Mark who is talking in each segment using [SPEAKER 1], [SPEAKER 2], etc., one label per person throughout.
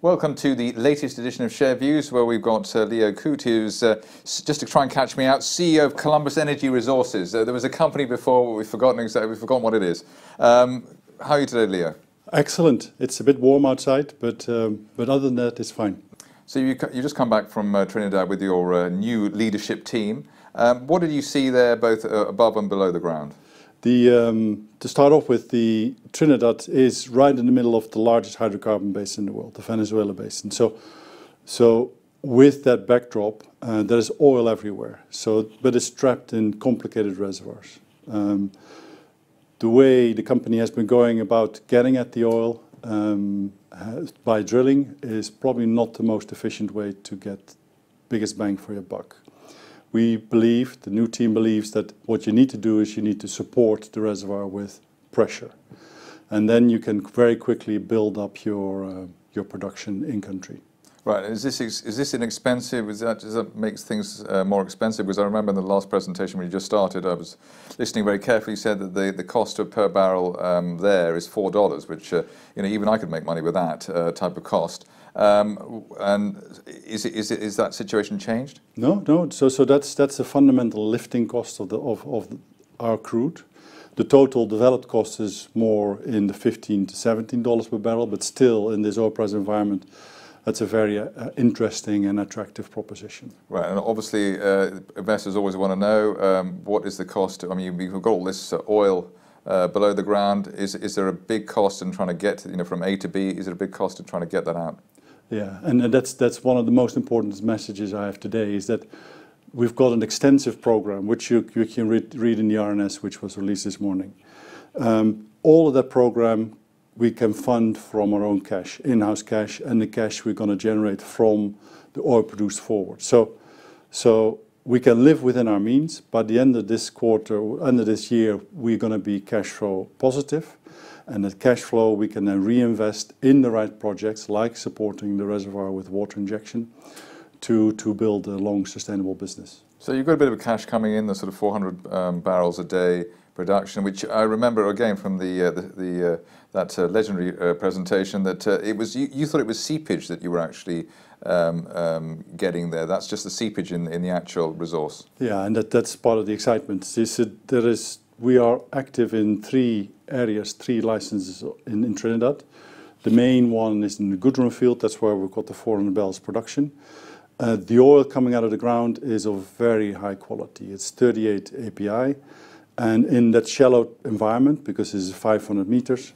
[SPEAKER 1] Welcome to the latest edition of Share Views, where we've got Leo Koot, who's, just to try and catch me out, CEO of Columbus Energy Resources. There was a company before, but we've forgotten what it is. How are you today, Leo?
[SPEAKER 2] Excellent. It's a bit warm outside, but other than that, it's fine. So
[SPEAKER 1] you just come back from Trinidad with your new leadership team. What did you see there, both above and below the ground?
[SPEAKER 2] To start off with, the Trinidad is right in the middle of the largest hydrocarbon basin in the world, the Venezuela basin. So with that backdrop, there is oil everywhere. But it's trapped in complicated reservoirs. The way the company has been going about getting at the oil by drilling is probably not the most efficient way to get biggest bang for your buck. We believe, the new team believes, that what you need to do is you need to support the reservoir with pressure. And then you can very quickly build up your production in country.
[SPEAKER 1] Right. Is this inexpensive? Does that make things more expensive? Because I remember in the last presentation when you just started, I was listening very carefully. You said that the cost per barrel there is $4, which even I could make money with that type of cost. And is that situation changed?
[SPEAKER 2] No. So that's a fundamental lifting cost of our crude. The total developed cost is more in the $15 to $17 per barrel, but still in this oil price environment, that's a very interesting and attractive proposition.
[SPEAKER 1] Right, and obviously investors always want to know what is the cost. I mean, you've got all this oil below the ground. Is there a big cost in trying to get from A to B? Is it a big cost in trying to get that out?
[SPEAKER 2] Yeah, and that's one of the most important messages I have today, is that we've got an extensive program, which you can read in the RNS, which was released this morning. All of that program we can fund from our own cash, in-house cash, and the cash we're going to generate from the oil produced forward. So we can live within our means. By the end of this quarter, end of this year, we're going to be cash flow positive. And that cash flow we can then reinvest in the right projects, like supporting the reservoir with water injection, to build a long sustainable business.
[SPEAKER 1] So you've got a bit of cash coming in, the sort of 400 barrels a day production, which I remember again from that legendary presentation, that it was you thought it was seepage that you were actually getting there. That's just the seepage in the actual resource.
[SPEAKER 2] Yeah, and that's part of the excitement. We are active in three areas, three licenses in Trinidad. The main one is in the Goodrun field. That's where we've got the 400 barrels production. The oil coming out of the ground is of very high quality. It's 38 API. And in that shallow environment, because it's 500 meters,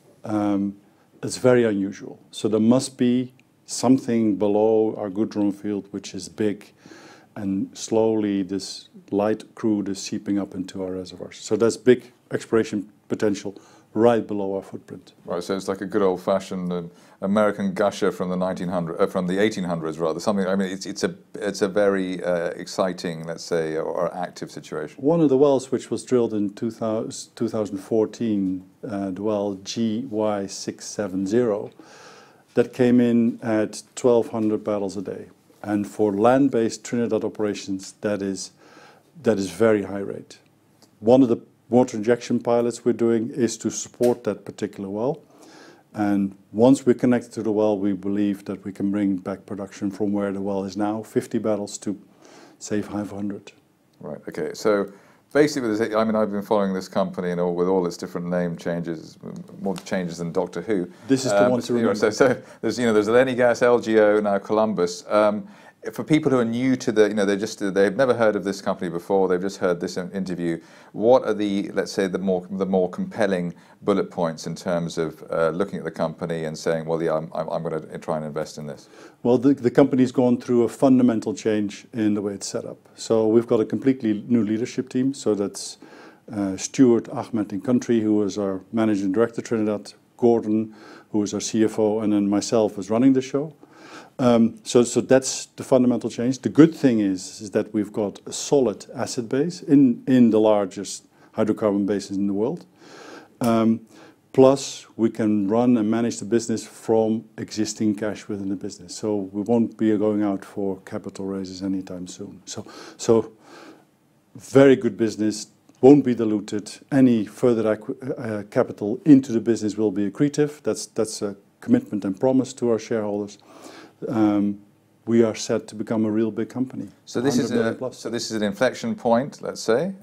[SPEAKER 2] it's very unusual. So there must be something below our Goodrun field which is big, and slowly this light crude is seeping up into our reservoirs. So there's big exploration potential right below our footprint.
[SPEAKER 1] Right, so it's like a good old-fashioned American gusher from the 1800s, rather. Something. I mean, it's a very exciting, let's say, or active situation.
[SPEAKER 2] One of the wells which was drilled in 2014, the well GY670, that came in at 1,200 barrels a day, and for land-based Trinidad operations, that is very high rate. One of the water injection pilots we're doing is to support that particular well. And once we're connected to the well, we believe that we can bring back production from where the well is now, 50 barrels to, say, 500.
[SPEAKER 1] Right, okay. So basically, I mean, I've been following this company with all its different name changes, more changes than Doctor Who.
[SPEAKER 2] This is the one to remember.
[SPEAKER 1] So there's Lenny Gas, LGO, now Columbus. For people who are new to they've never heard of this company before, they've just heard this interview, what are let's say, the more compelling bullet points in terms of looking at the company and saying, well, yeah, I'm going to try and invest in this?
[SPEAKER 2] Well, the company's gone through a fundamental change in the way it's set up. So we've got a completely new leadership team. So that's Stuart Ahmed in country, who is our managing director Trinidad, Gordon, who is our CFO, and then myself as running the show. So that's the fundamental change. The good thing is that we've got a solid asset base in the largest hydrocarbon basins in the world. Plus, we can run and manage the business from existing cash within the business. So we won't be going out for capital raises anytime soon. So very good business, won't be diluted. Any further capital into the business will be accretive. That's a commitment and promise to our shareholders, we are set to become a real big company.
[SPEAKER 1] So this is an inflection point, let's say.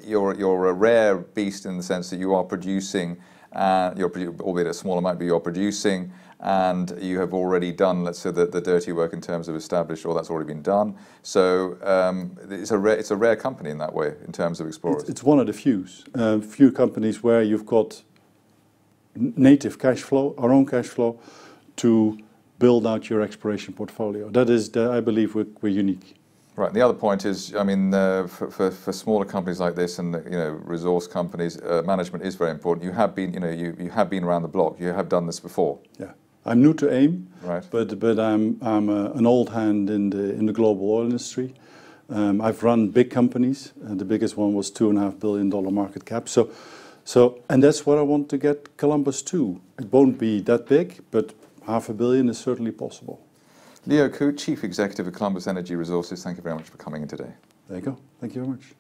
[SPEAKER 1] You're a rare beast in the sense that you are producing, albeit a small amount, but you're producing, and you have already done, let's say, the dirty work in terms of established, or that's already been done. So it's a rare company in that way, in terms of explorers.
[SPEAKER 2] It's one of the few companies where you've got native cash flow, our own cash flow, to build out your exploration portfolio. That is, I believe, we're unique.
[SPEAKER 1] Right. And the other point is, I mean, for smaller companies like this, and resource companies, management is very important. You have been, you have been around the block. You have done this before.
[SPEAKER 2] Yeah, I'm new to AIM,
[SPEAKER 1] right?
[SPEAKER 2] But I'm an old hand in the global oil industry. I've run big companies, and the biggest one was $2.5 billion market cap. And that's what I want to get Columbus to. It won't be that big, but $500 million is certainly possible.
[SPEAKER 1] Leo Koot, Chief Executive of Columbus Energy Resources, thank you very much for coming in today.
[SPEAKER 2] There you go. Thank you very much.